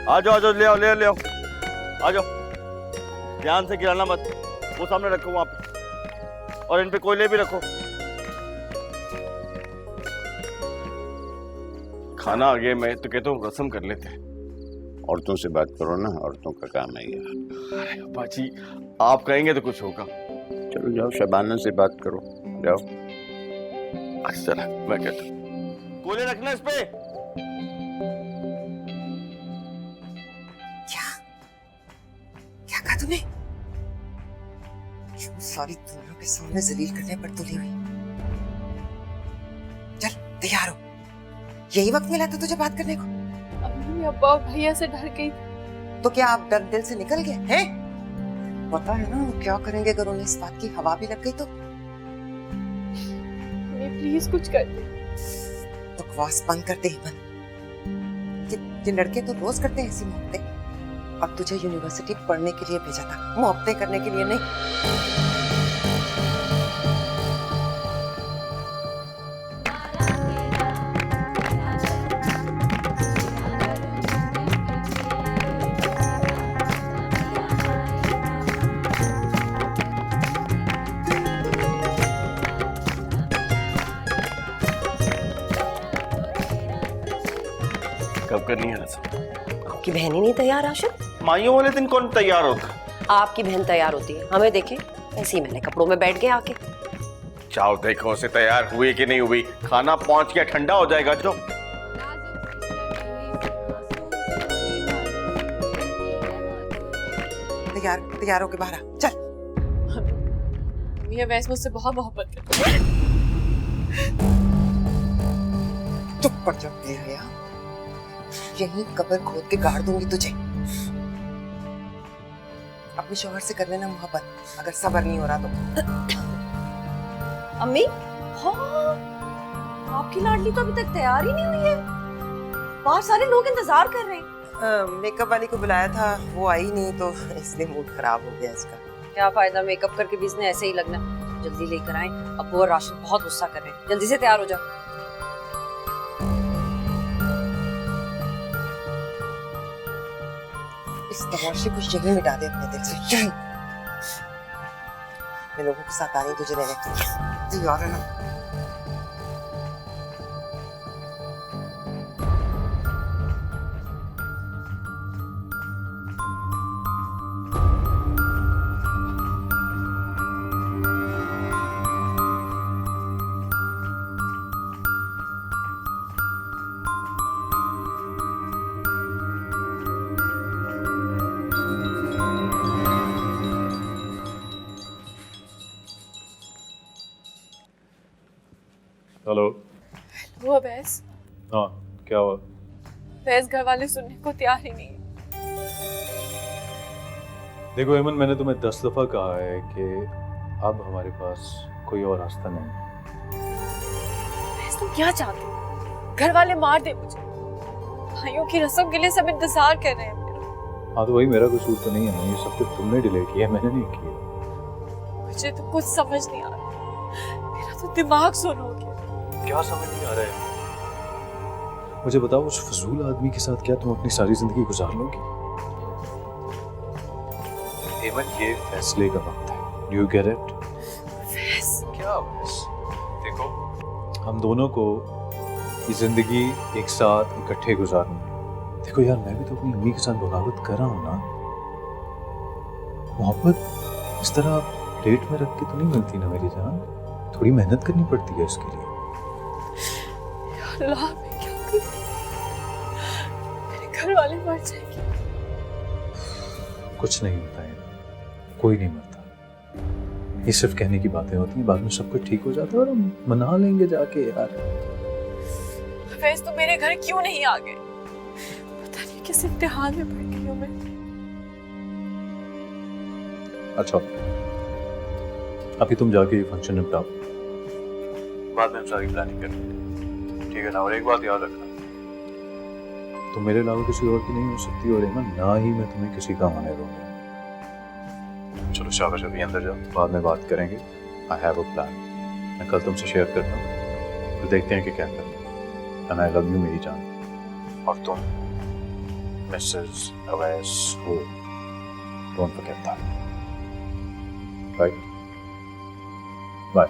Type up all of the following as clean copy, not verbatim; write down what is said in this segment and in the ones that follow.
आ जाओ, ले आओ, ले आओ, आ जाओ। ध्यान से गिराना मत, वो सामने रखो वहां पे, और इन पे कोयले भी रखो। खाना आ गया, मैं तो कहता हूँ रस्म कर लेते हैं। औरतों से बात करो ना, औरतों का काम है ये। बाजी आप कहेंगे तो कुछ होगा। चलो जाओ, शबाना से बात करो, जाओ। अच्छा मैं कहता हूँ कोयले रखना इस पे। क्या कहा तूने? क्यों सारी दुनिया के सामने जलील करने पर तुली हुई? चल तैयार हो, यही वक्त मिला था तुझे बात करने को। अम्मी अब्बा भैया से डर गई। तो क्या आप डर दिल से निकल गए हैं? पता है ना वो क्या करेंगे अगर उन्हें इस बात की हवा भी लग गई तो? प्लीज कुछ कर दे। बकवास बंद कर दे हेमंत। ये लड़के तो रोज करते हैं ऐसी मोहब्बतें। अब तुझे यूनिवर्सिटी पढ़ने के लिए भेजा था, मोहब्बतें करने के लिए नहीं। कब करनी है रस्म? आपकी बहन ही नहीं तैयार आशिक? माइयों वाले दिन कौन तैयार होता? आपकी बहन तैयार होती है, हमें देखे ऐसे ही मैंने कपड़ों में बैठ गए आके। जाओ देखो उसे तैयार हुई कि नहीं हुई। खाना पहुंच गया, ठंडा हो जाएगा। जो तैयार होके बाहर आ, चल। भैया वैसे मुझसे बहुत मोहब्बत करती है। चुप पड़ जा भैया, यही कब्र खोद के गाड़ दूंगी तुझे। अपने शौहर से कर लेना मोहब्बत, अगर सब्र नहीं हो रहा तो। अम्मी हाँ, आपकी लाडली तो अभी तक तैयार ही नहीं हुई है। बाहर सारे लोग इंतजार कर रहे हैं। मेकअप वाली को बुलाया था, वो आई नहीं तो इसलिए मूड खराब हो गया इसका। क्या फायदा मेकअप करके भी इसने ऐसे ही लगना। जल्दी लेकर आए, अब्बू और राशिद बहुत गुस्सा कर रहे हैं। जल्दी से तैयार हो जा। इस तमाशे को यही मिटा दे अपने दिल से, यही। मैं लोगों के साथ आ रही तुझे लेने। तैयार है ना? हेलो। वो अवैस, हाँ क्या हुआ? अवैस घर वाले सुनने को तैयार ही नहीं। देखो हेमंत, मैंने तुम्हें 10 दफा कहा है कि अब हमारे पास कोई और रास्ता नहीं है। अवैस तुम क्या चाहते हो? घर वाले मार दे मुझे। भाइयों की रस्म के लिए सब इंतजार कर रहे हैं मेरा। हाँ तो वही मेरा कसूर तो नहीं है ना, ये सब कुछ तुमने डिले किया है, मैंने नहीं किया। मुझे तो कुछ समझ नहीं आ रहा, मेरा तो दिमाग सुन हो गया। क्या समझ नहीं आ रहा है? मुझे बताओ, उस फजूल आदमी के साथ क्या तुम अपनी सारी जिंदगी गुजार लोगी? हेमंत ये फैसले का वक्त है। You get it? क्या बस देखो, हम दोनों को ये जिंदगी एक साथ इकट्ठे गुजारनी है। देखो यार, मैं भी तो अपनी अम्मी के साथ बगावत कर रहा हूँ ना। मोहब्बत इस तरह प्लेट में रख के तो नहीं मिलती ना मेरी जान, थोड़ी मेहनत करनी पड़ती है इसके लिए। अल्लाह मैं क्या करूं? मेरे घर वाले मर जाएंगे। कुछ नहीं होता है, कोई नहीं मरता। ये सिर्फ कहने की बातें होती हैं, बाद में सब कुछ ठीक हो जाता है और हम मना लेंगे जाके यार। वैसे तो मेरे घर क्यों नहीं आ गए? पता नहीं किस इम्तिहान में पड़ गई हूँ मैं। अच्छा अभी तुम जाके ये फंक्शन निपटाओ, बाद में हम सारी प्लानिंग करेंगे, ठीक है ना? और एक बात याद रखना, तुम मेरे अलावा किसी और की नहीं हो सकती, और ना ही मैं तुम्हें किसी का होने दूंगा। चलो शाबाश, अभी अंदर जाओ, बाद में बात करेंगे। आई हैव अ प्लान, मैं कल तुमसे शेयर करता हूँ, तो देखते हैं कि क्या करना है। एंड आई लव यू मेरी जान, और तुम Mrs. Awais who. Don't forget that. Right? Bye.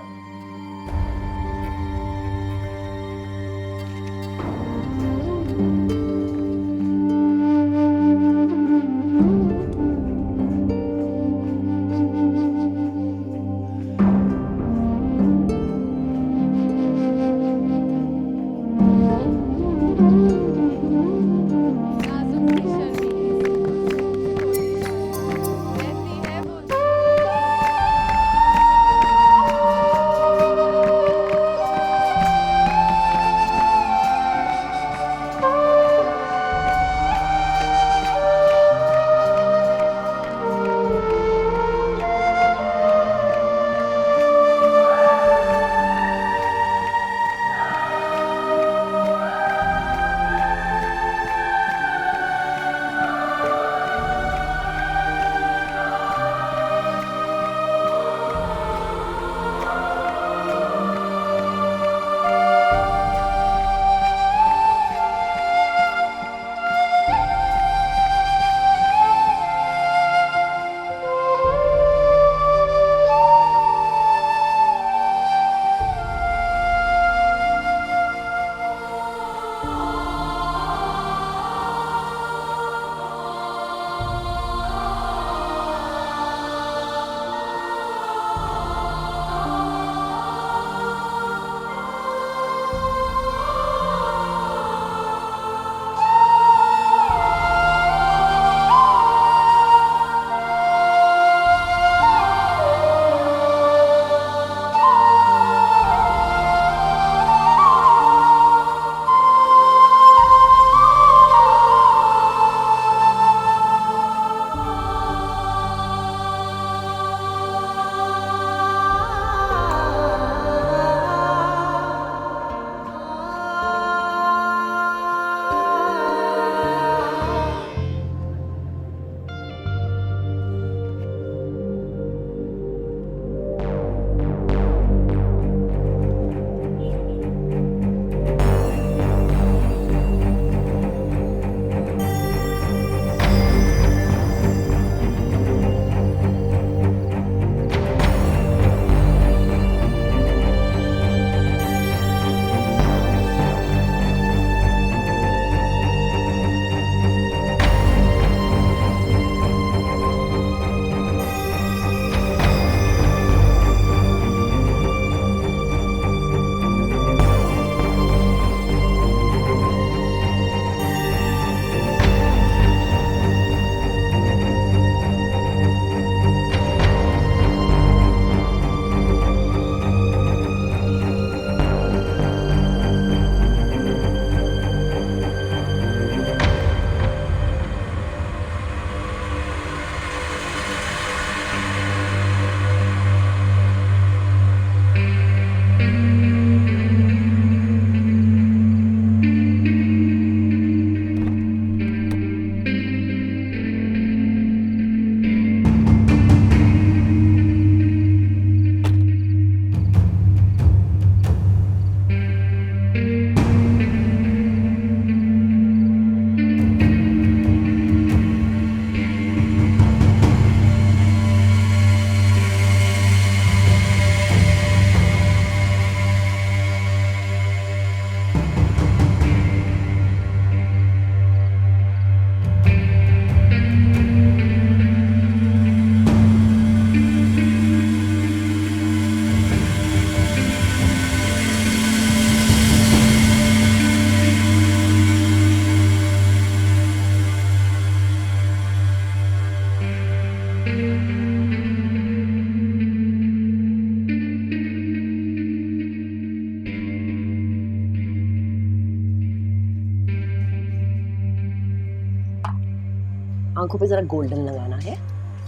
आंखों पे जरा गोल्डन लगाना है।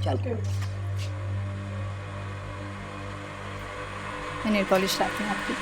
चलो मैं नेल पॉलिश लाती हूँ आपकी।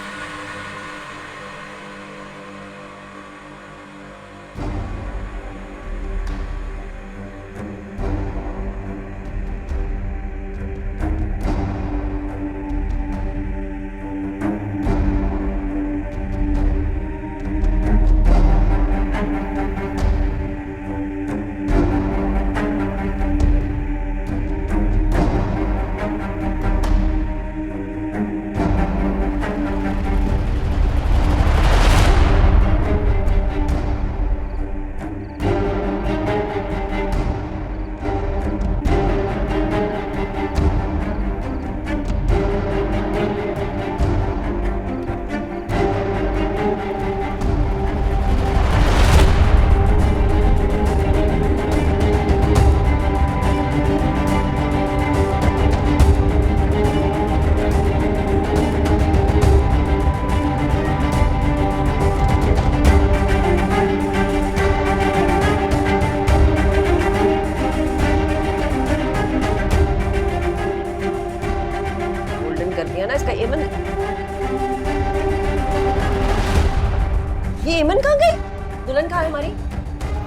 दुल्हन कहाँ है हमारी?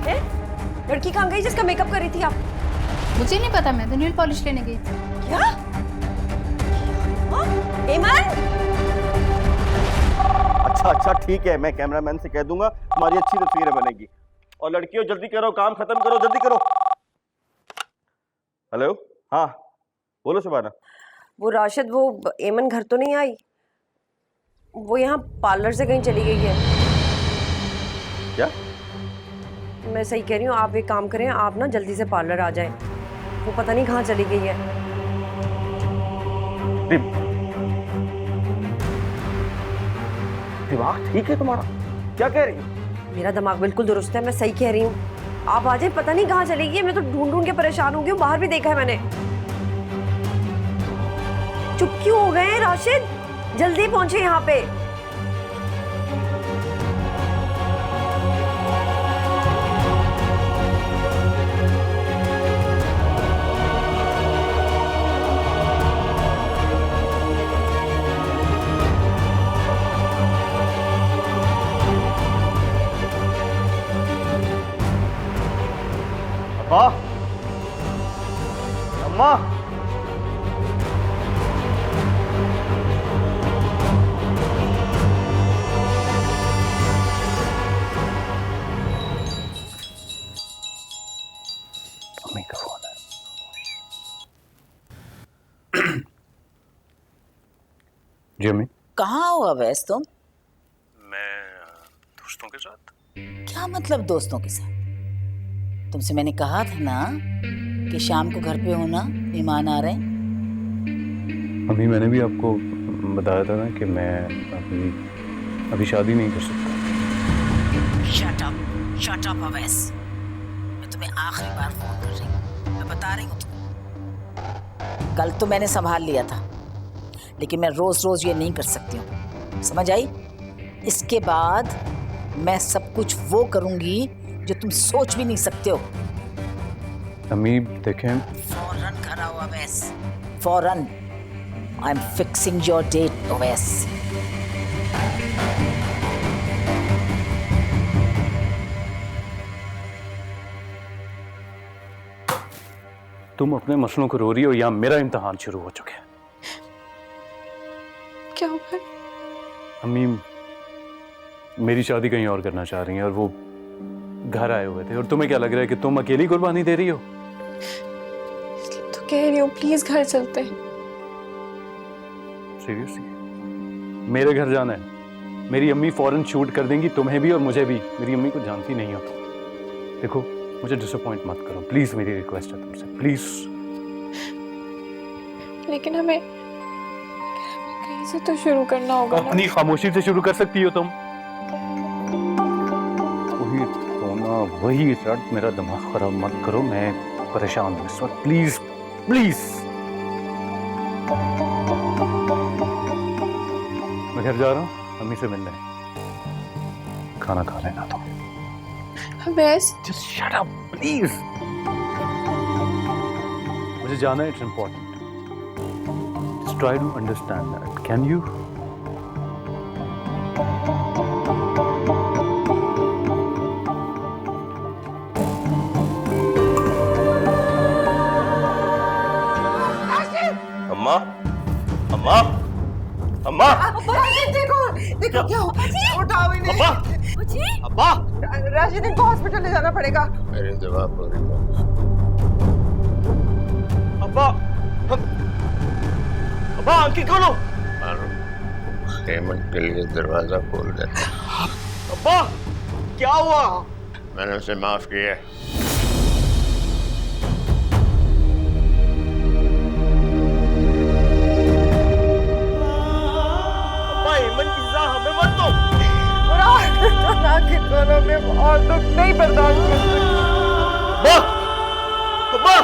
है? लड़की कहाँ गई जिसका मेकअप कर रही थी आप? मुझे नहीं पता, मैं तो नेल पॉलिश लेने गई थी। क्या? हाँ? एमन? अच्छा ठीक है, मैं कैमरामैन से कह दूंगा, तुम्हारी अच्छी तस्वीरें बनेगी। और लड़कियों जल्दी करो, काम खत्म करो, जल्दी करो। हेलो, हाँ बोलो सुबाना। वो राशिद, वो एमन घर तो नहीं आई? वो यहाँ पार्लर से कहीं चली गई है। क्या? मैं सही कह रही हूँ, आप एक काम करें, आप ना जल्दी से पार्लर आ जाएं। वो पता नहीं कहाँ चली गई है। दिमाग ठीक है तुम्हारा? क्या कह रही हो? मेरा दिमाग बिल्कुल दुरुस्त है, मैं सही कह रही हूँ। आप आ जाए, पता नहीं कहाँ चली गई है। मैं तो ढूंढ ढूंढ के परेशान हो गई हूँ, बाहर भी देखा है मैंने। चुप क्यों हो गए राशिद? जल्दी पहुंचे यहाँ पे। अब्बा, अम्मा, मम्मी का फोन है। जी अम्मी। कहाँ हो अवैस तुम? मैं दोस्तों के साथ। क्या मतलब दोस्तों के साथ? तुमसे मैंने कहा था ना कि शाम को घर पे होना, मेहमान आ रहे हैं। अभी मैंने भी आपको बताया था ना कि मैं अभी शादी नहीं कर सकता। Shut up Awais. मैं तुम्हें आखिरी बार फोन कर रही हूँ, मैं बता रही हूँ तुम्हें। कल तो मैंने संभाल लिया था, लेकिन मैं रोज रोज ये नहीं कर सकती हूँ, समझ आई? इसके बाद मैं सब कुछ वो करूंगी जो तुम सोच भी नहीं सकते हो। अम्मी देखें, फौरन घर आओ अवैस, फौरन। I am fixing your date Awais. तुम अपने मसलों को रो रही हो या मेरा इम्तिहान शुरू हो चुका है? क्या हुआ? अम्मी मेरी शादी कहीं और करना चाह रही हैं और वो घर आए हुए थे। और तुम्हें क्या लग रहा है कि तुम अकेली कुर्बानी दे रही हो? इसलिए तो कह रही हूँ, प्लीज घर चलते हैं। सीरियसली? मेरे घर जाना है? मेरी अम्मी फौरन शूट कर देंगी, तुम्हें भी और मुझे भी। मेरी अम्मी को जानती नहीं हो तुम। देखो, मुझे डिसअपॉइंट मत करो प्लीज, मेरी रिक्वेस्ट है तुमसे, प्लीज। लेकिन हमें कहीं से तो शुरू करना होगा ना। अपनी खामोशी से शुरू कर सकती हो तुम। वही रोना, वही रट, मेरा दिमाग खराब मत करो। मैं परेशान हूँ इस वक्त, प्लीज प्लीज। मैं घर जा रहा हूँ अम्मी से मिलने। खाना खा लेना तुम। Awais, Just shut up, please. मुझे जाना है, it's important. Just try to understand that. Can you? अम्मा, अम्मा, अम्मा, देखो देखो क्या उठाओ इन्हें। अब्बा, अब्बा, राशिद, इनको हॉस्पिटल ले जाना पड़ेगा। मेरी दवा पूरी हो। अब्बा, अब्बा आंखें खोलो। मालूम, हेमंत के लिए दरवाजा खोल दे। अब्बा, क्या हुआ? मैंने उसे माफ किया। अब्बा, हेमंत की सजा हमें मत दो। आखिर दोनों में और दुख नहीं बर्दाश्त कर सकती। अब्बा, अब्बा,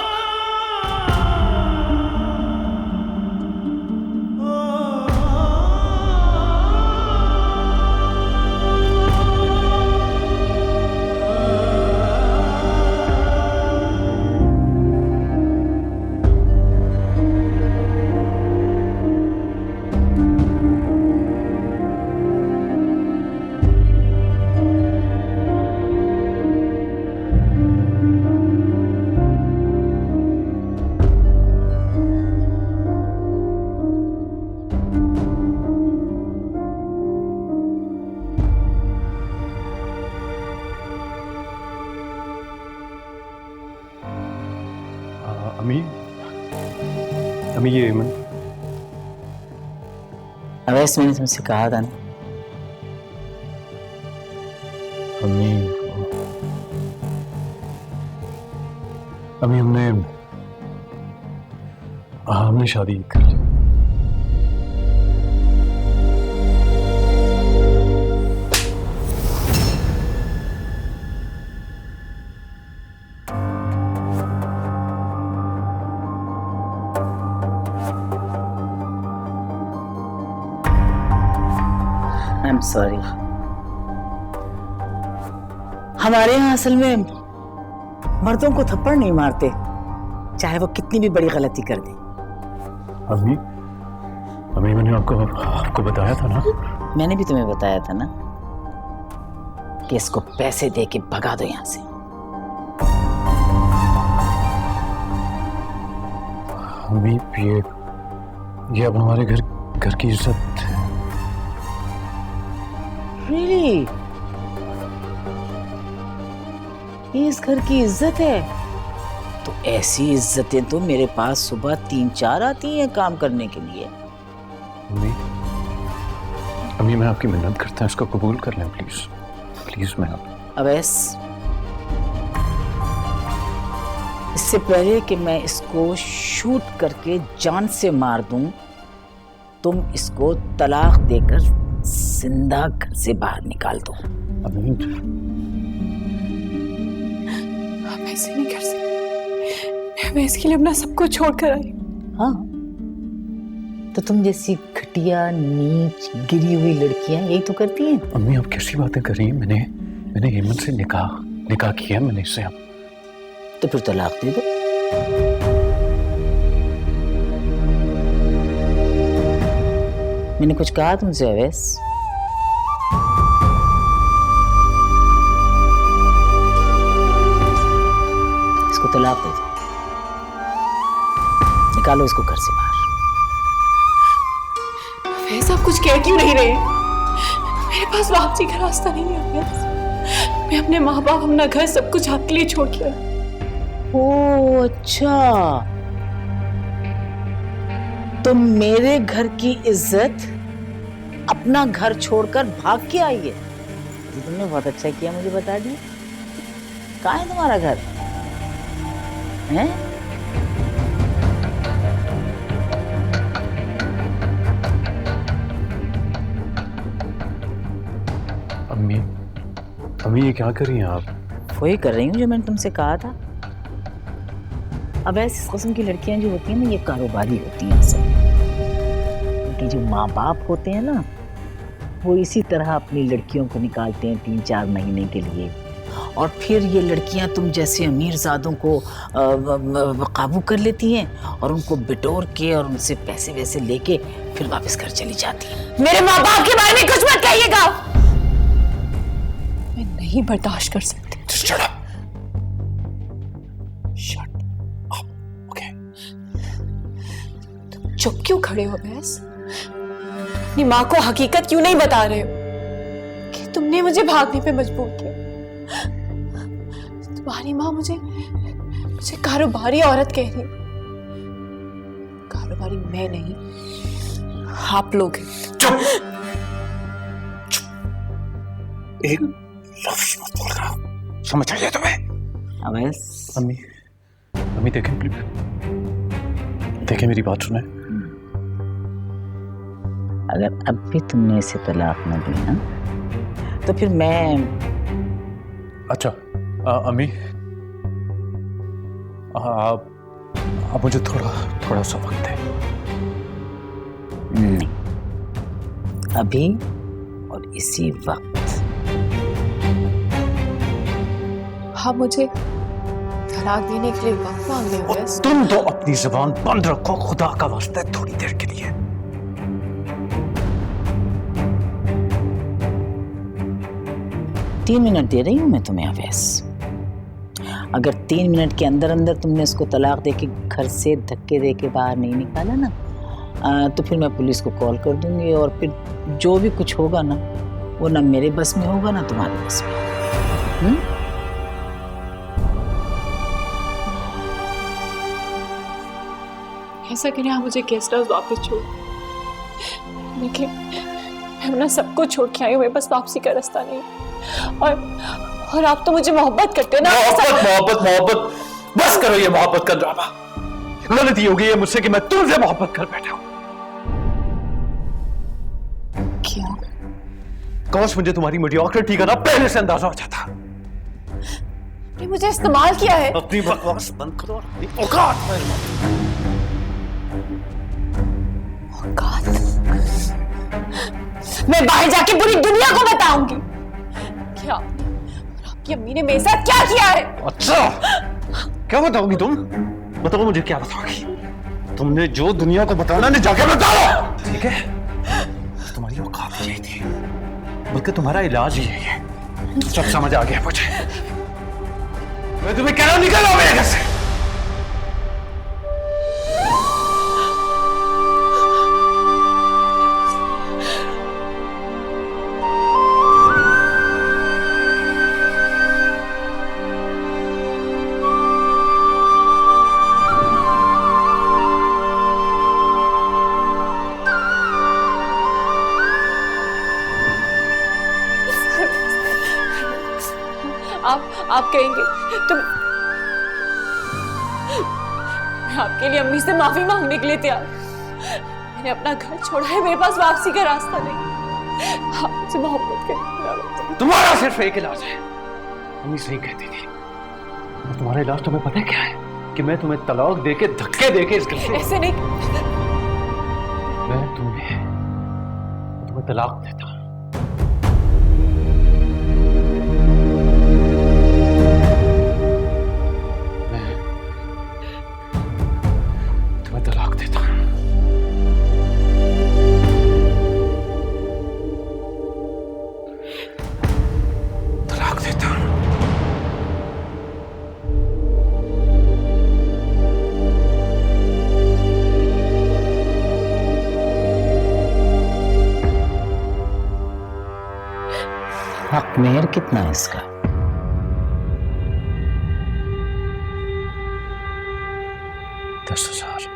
अम्मी ये एमन अवैस मैंने तुमसे कहा था ना। अम्मी अम्मी हमने शादी कर ली। I am sorry. हमारे यहाँ असल में मर्दों को थप्पड़ नहीं मारते, चाहे वो कितनी भी बड़ी गलती कर दे। अम्मी अम्मी मैंने आपको बताया था ना। मैंने भी तुम्हें बताया था ना कि इसको पैसे दे के भगा दो यहाँ से। अम्मी ये अब हमारे घर की इज्जत है। Really? ये इस घर की इज्जत है? तो ऐसी इज्जतें तो मेरे पास सुबह 3-4 आती हैं काम करने के लिए। अम्मी मैं आपकी मिन्नत करता हूँ, इसको कबूल कर लें प्लीज प्लीज। मैं आप अवैस, इससे पहले कि मैं इसको शूट करके जान से मार दूं, तुम इसको तलाक देकर जिंदा घर से बाहर निकाल दो। अम्मी आप ऐसे नहीं कर सकते। मैं इसके लिए अपना सब कुछ छोड़ कर आई। हाँ, तो तुम जैसी घटिया नीच गिरी हुई लड़कियां यही तो करती हैं। अम्मी आप कैसी बातें कर रही हैं? मैंने हेमंत से निकाह किया मैंने इससे। अब तो फिर तलाक दे दो। मैंने कुछ कहा तुमसे अवैस? इसको तलाक दे दो, निकालो इसको घर से बाहर। अवैस आप कुछ कह क्यों नहीं रहे? मेरे पास वापसी का रास्ता नहीं है अवैस। मैं अपने माँ बाप, अपना घर, सब कुछ आपके लिए छोड़ के आई। ओ अच्छा, तो मेरे घर की इज्जत अपना घर छोड़कर भाग के आई है। तो तुमने बहुत अच्छा किया मुझे बता दिया। कहाँ है तुम्हारा घर? हैं? अम्मी ये क्या कर रही हैं आप? वही कर रही हूँ जो मैंने तुमसे कहा था। अब ऐसी किस्म की लड़कियां जो होती हैं ना, ये कारोबारी होती हैं असल। उनके जो माँ बाप होते हैं ना, वो इसी तरह अपनी लड़कियों को निकालते हैं 3-4 महीने के लिए, और फिर ये लड़कियां तुम जैसे अमीरजादों को काबू कर लेती हैं और उनको बिटोर के और उनसे पैसे वैसे लेके फिर वापस घर चली जाती हैं। मेरे माँ बाप के बारे में कुछ मत कहिएगा। मैं नहीं बर्दाश्त कर सकती। Shut up. Shut up. Okay. तुम चुप क्यों खड़े हो अवैस? अपनी माँ को हकीकत क्यों नहीं बता रहे हो कि तुमने मुझे भागने पे मजबूर किया? तुम्हारी माँ मुझे कारोबारी औरत कह रही। कारोबारी मैं नहीं, आप लोग हैं। चुप। एक लफ्ज़ मत बोल रहा, समझ आइए तुम्हें? अवैस, अम्मी देखें प्लीज, देखें मेरी बात सुने। अगर अब भी तुमने इसे तलाक न दी ना, तो फिर मैं। अच्छा अम्मी आप मुझे थोड़ा सा वक्त दें। नहीं, अभी और इसी वक्त। आप मुझे तलाक देने के लिए वक्त मांग रहे हो अवैस? तुम तो अपनी जुबान बंद रखो खुदा का वास्ते थोड़ी देर के लिए। तीन मिनट दे रही हूं मैं तुम्हें अवैस। अगर 3 मिनट के अंदर अंदर तुमने उसको तलाक दे के घर से धक्के दे के बाहर नहीं निकाला ना, तो फिर मैं पुलिस को कॉल कर दूंगी, और फिर जो भी कुछ होगा ना, वो ना मेरे बस में होगा ना तुम्हारे बस में। ऐसा करें आप मुझे गेस्ट हाउस वापस छोड़, लेकिन मैं अपना सब कुछ छोड़ के आई हूँ, मेरे पास वापसी का रास्ता नहीं। और आप तो मुझे मोहब्बत करते हो ना। मोहब्बत मोहब्बत मोहब्बत, बस करो ये मोहब्बत का ड्रामा। गलती हो गई है मुझसे कि मैं तुमसे मोहब्बत कर बैठा हूं। क्या? काश मुझे तुम्हारी मीडियोक्रिटी का ना पहले से अंदाजा हो जाता। आपने मुझे इस्तेमाल किया है। अपनी बकवास बंद करो और अपनी औकात में रहो। औकात? मैं बाहर जाके पूरी दुनिया को बताऊंगी क्या आपने और आपकी अम्मी ने मेरे साथ क्या किया है। अच्छा, क्या बताओगी तुम? बताओ मुझे, क्या बताओगी? तुमने जो दुनिया को बताना नहीं जाके बताओ, ठीक है? तुम्हारी औकात यही थी, बल्कि तुम्हारा इलाज ही यही है। सब समझ आ गया मुझे। मैं तुम्हें कह रहा हूं, निकलो मेरे घर से। आप कहेंगे तो मैं आपके लिए अम्मी से माफी मांगने के लिए तैयार। मैंने अपना घर छोड़ा है, मेरे पास वापसी का रास्ता नहीं। आप मुझसे मोहब्बत करें। तुम्हारा सिर्फ एक इलाज है, अम्मी सही कहती थी। और तुम्हारा इलाज तुम्हें पता है क्या है? कि मैं तुम्हें तलाक देके, धक्के देके इस घर से, ऐसे नहीं। मैं तुम्हें तलाक देता हूं। तलाक देता हूं। तलाक देता हूं। हक मेहर कितना है इसका? 10,000।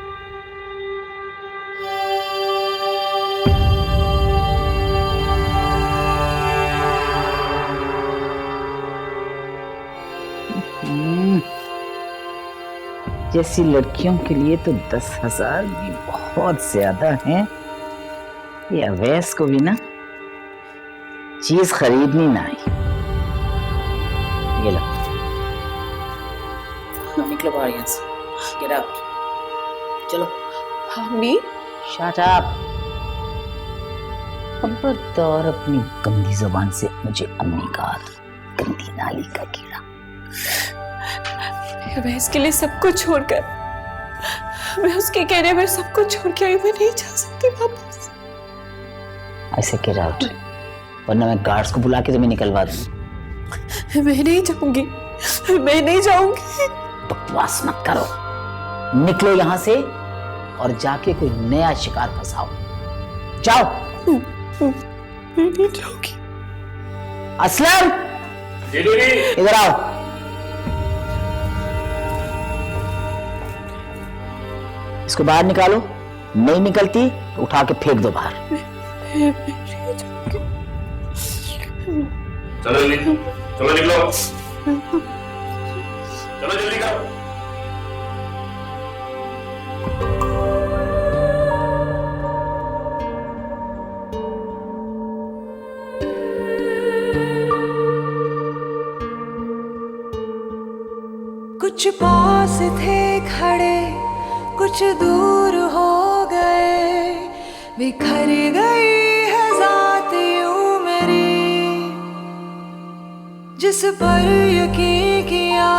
जैसी लड़कियों के लिए तो 10,000 भी बहुत ज्यादा हैं। ये अवैस को भी ना चीज खरीदनी ना आई। ये लो, निकलो बाहर यहाँ से। Get out. चलो। अम्मी, शट अप। खबरदार अपनी गंदी जुबान से मुझे अम्मी कहा। गंदी नाली का कीड़ा। मैं इसके लिए सब कुछ छोड़कर, मैं उसके कहने पर सब कुछ छोड़ के आई। मैं नहीं जा सकती वापस। ऐसे गेट आउट, वरना मैं गार्ड्स को बुला के तुम्हें निकलवा दूं। मैं नहीं जाऊंगी, मैं नहीं जाऊंगी। बकवास मत करो। निकलो यहाँ से और जाके कोई नया शिकार फंसाओ। जाओ। मैं नहीं जाऊंगी। असलम, इधर आओ। इसको बाहर निकालो। नहीं निकलती तो उठा के फेंक दो बाहर। चलो जल्दी, चलो निकलो, चलो जल्दी करो। कुछ पास थे खड़े, कुछ दूर हो गए, बिखर गई है ज़ात यूं मेरी। जिस पर यकीन किया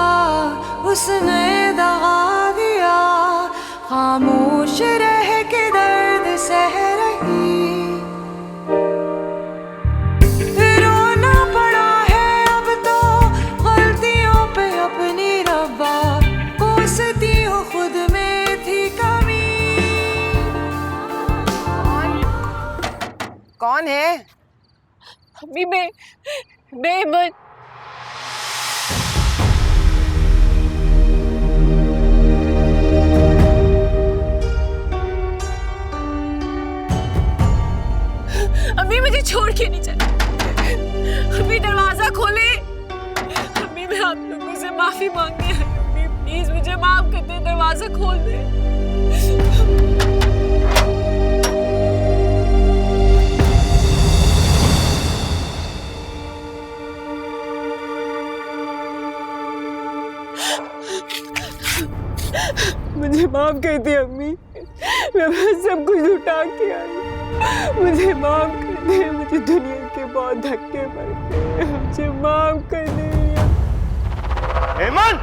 उसने दगा दिया, खामोश रह के दर्द सह रही। रोना पड़ा है अब तो गलतियों पे अपनी रब्बा, कोसती हूँ खुद में थी कमी। कौन है? अम्मी, मैं इमन। अम्मी मुझे छोड़ के नहीं चले। अम्मी दरवाजा खोले। अम्मी मैं आप लोगों से माफी मांगती हूँ। अम्मी प्लीज मुझे माफ कर दे, दरवाजा खोल दे। मुझे माफ कर दे अम्मी, मैं बस सब कुछ उठा के आई। मुझे माफ कर दे, मुझे दुनिया के बहुत धक्के पड़ते हैं, मुझे माफ कर दे। हेमंत!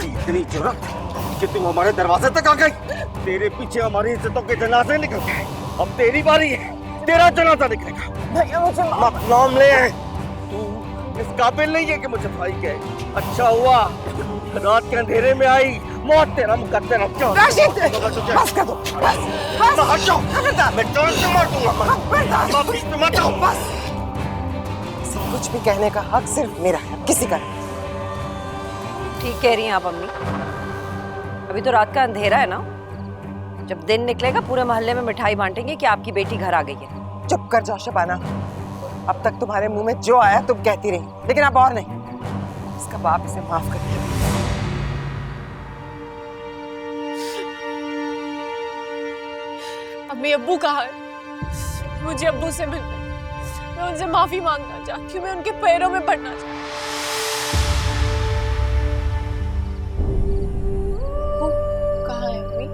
इतनी जुर्रत कि तुम हमारे दरवाजे तक आ गई। तेरे पीछे हमारी इज्जतों के जनाजे निकल गए। अब तेरी बारी है, तेरा जनाजा निकलेगा। भैया मुझे नाम ले। तू इस काबिल नहीं है कि मुझे भाई कहे। अच्छा हुआ रात के अंधेरे में आई, मौत तेरा मुकद्दर अब क्या? राशिद, बस कर दो, बस हट जाओ, मैं जान से मार दूंगा। मत जाओ, बस। सब कुछ भी कहने का हक सिर्फ मेरा है, किसी का नहीं। ठीक कह रही हैं आप अम्मी। अभी तो रात का अंधेरा है ना, जब दिन निकलेगा पूरे मोहल्ले में मिठाई बांटेंगे कि आपकी बेटी घर आ गई है। चुप कर जाओ शबाना, अब तक तुम्हारे मुंह में जो आया तुम कहती रही, लेकिन अब और नहीं। इसका बाप इसे माफ कर दिया। अम्मी अब्बू कहाँ है? मुझे अब्बू से मिलना है। मैं उनसे माफी मांगना चाहती हूँ, मैं उनके पैरों में पड़ना चाहती हूँ। अब्बू कहाँ है अम्मी?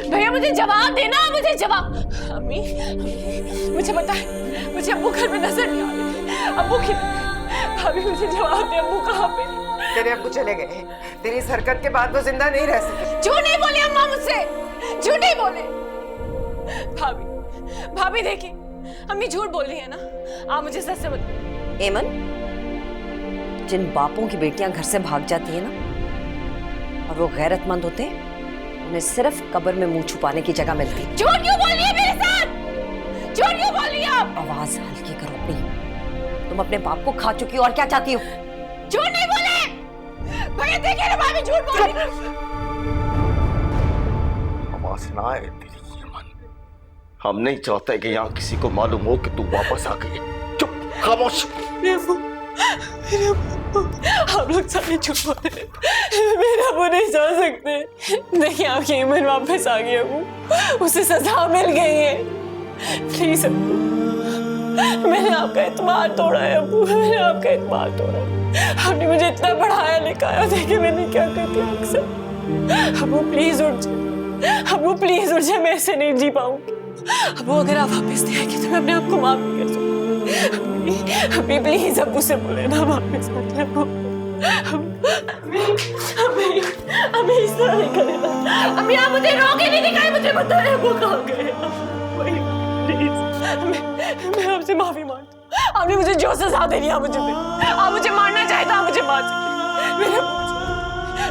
भैया मुझे जवाब देना, मुझे जवाब। अम्मी मुझे पता है, मुझे अब्बू घर में नजर नहीं आ रहे। अब्बू की भाभी मुझे जवाब दे, अब्बू कहाँ पे? तेरे अब्बू चले गए। तेरी इस हरकत के बाद वो जिंदा नहीं रह सके। झूठ नहीं बोली अम्मा मुझसे, झूठ नहीं बोले। भाभी देखिए, अम्मी झूठ बोल रही है ना, आप मुझे सच से बताइए। एमन, जिन बापों की बेटियां घर से भाग जाती है ना और वो गैरतमंद होते हैं, उन्हें सिर्फ कब्र में मुंह छुपाने की जगह मिलती है। झूठ क्यों बोल रही है मेरे साथ? झूठ क्यों बोल रही है आप? आवाज हल्की करो अपनी। तुम अपने बाप को खा चुकी हो और क्या चाहती हो? झूठ नहीं बोले भैया, देखिए ना भाभी झूठ बोल रही है। आवाज ना आए तेरी यमन। हम नहीं चाहते कि यहाँ किसी को मालूम हो कि तू वापस आ गई। चुप, खामोश। आप लोग सारे चुप हो रहे हैं। मेरा वो नहीं जा सकते। देखिए आपकी ईमान वापस आ गई अबू, उसे सजा मिल गई है। प्लीज अबू, मैंने आपका इत्मीनान तोड़ा है अबू, मैंने आपका इत्मीनान तोड़ा है। आपने मुझे इतना पढ़ाया लिखाया, देखिए मैंने क्या करती हूँ अक्सर। अबू प्लीज उठ जाए, अबू प्लीज उठ जाए, मैं ऐसे नहीं जी पाऊंगी। अबू अगर आप वापस नहीं आएंगे तो मैं अपने आप को माफ नहीं कर सकती। अभी प्लीज अब्बू से बोले ना वापस आ जाए। अभी इस तरह नहीं करेगा। अभी आप मुझे रोके नहीं दिखाए, मुझे बताए वो कहाँ गए। प्लीज मैं आपसे माफी मांगती हूँ। आपने मुझे जो सजा दे रही है मुझे दे। आप मुझे मारना चाहते हैं, मुझे मार सकते। मेरा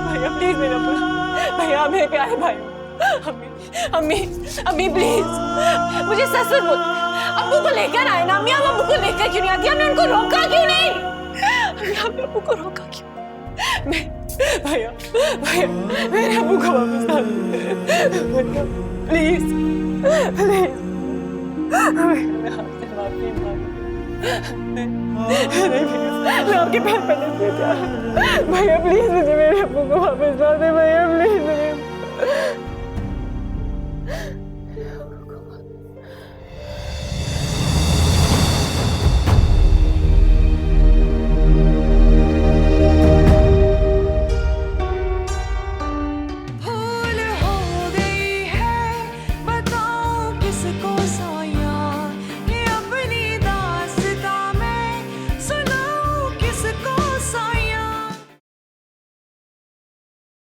भैया प्लीज, मेरा भैया आप मेरे प्यारे भाई। अम्मी अम्मी प्लीज मुझे सच सच बोल। अब्बू को लेकर आए ना अम्मी, आप अब्बू को लेकर क्यों नहीं आती? हमने उनको रोका क्यों नहीं? अम्मी आपने अब्बू को रोका क्यों? मैं भैया भैया मेरे अब्बू को वापस ला दो प्लीज प्लीज। मैं आपसे माफी मैं आपके पैर पड़ने से भैया प्लीज मुझे मेरे अब्बू को वापस ला दे भैया प्लीज।